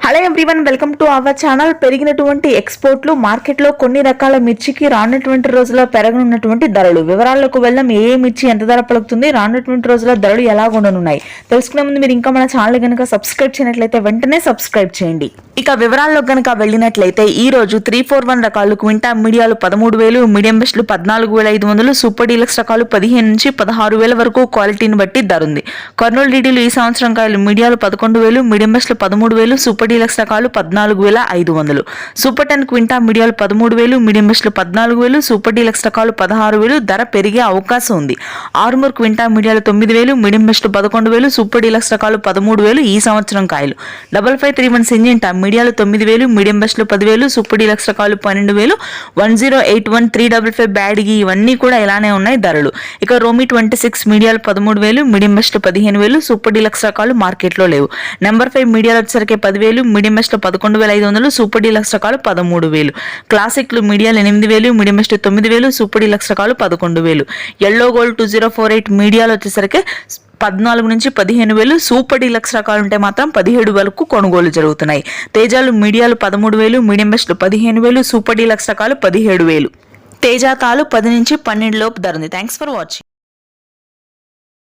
Hello everyone, welcome to our channel. పెరిగినటువంటి ఎక్స్పోర్ట్లు, మార్కెట్లో కొన్ని రకాల మిర్చికి రానున్నటువంటి రోజుల్లో పెరగనున్నటువంటి ధరలు వివరాల్లోకి వెళ్దాం. ఏ మిర్చి ఎంత ధర పలుకుతుంది, రానున్నటువంటి రోజుల్లో ధరలు ఎలా ఉండనున్నాయి తెలుసుకునే ముందు మీరు ఇంకా మన ఛానల్ కనుక సబ్స్క్రైబ్ చేయనట్లయితే వెంటనే సబ్స్క్రైబ్ చేయండి. ఇక వివరాల్లో కనుక వెళ్ళినట్లయితే ఈ రోజు 341 రకాలు క్వింటా మీడియాలు 13,000, మీడియం బెస్ట్లు 14,500, సూపర్ డీలక్స్ రకాలు 15 నుంచి 16,000 వరకు క్వాలిటీని బట్టి ధర ఉంది. కర్నూలు డీడీలు ఈ సంవత్సరం కాయలు మీడియాలు 11,000, మీడియం బెస్ట్లు 13,000, సూపర్ డీలక్స్ రకాలు 14,500, సూపర్ 10 క్వింటా మీడియాలు 13,000, మీడియం బెస్ట్లు 14,000, సూపర్ డీలక్స్ రకాలు 16,000 ధర పెరిగే అవకాశం ఉంది. ఆర్మూర్ క్వింటా మీడియాలు 9,000, మీడియం బెస్ట్లు 11,000, సూపర్ డీలక్స్ రకాలు 13,000 ఈ సంవత్సరం కాయలు. 5531 సింజెంటా మీడియాలు 9,000, మీడియం బెస్ట్లు 10,000, సూపర్ డీలక్స్ రకాలు 12,000, 1081 355 బ్యాడ్గి ఇవన్నీ కూడా ఇలానే ఉన్నాయి ధరలు. ఇక రోమి 26 మీడియాలు 13,000, మీడియం బెస్ట్లు 15,000, సూపర్ డీలక్స్ రకాలు మార్కెట్లో లేవు. నెంబర్ 5 మీడియాలు వచ్చేసరికి 10,000, మీడియం బెస్ట్లు 11,500, సూపర్ డీలక్స్ రకాలు 13,000. క్లాసిక్లు మీడియాలు 8,000, మీడియం బెస్ట్లు 9,000, సూపర్ డీలక్స్ రకాలు 11,000. ఎల్లో గోల్డ్ 2048 మీడియాలు వచ్చేసరికి 14 నుంచి 15,000, సూపర్ డీలక్స్ రకాలు ఉంటే మాత్రం 17 వరకు కొనుగోలు జరుగుతున్నాయి. తేజాలు మీడియాలు 13,000, మీడియం బెస్ట్లు 15,000, సూపర్ డీలక్స్ రకాలు 17,000. తేజా తాలు 10 నుంచి 12 లోపు ధర ఉంది. Thanks for watching.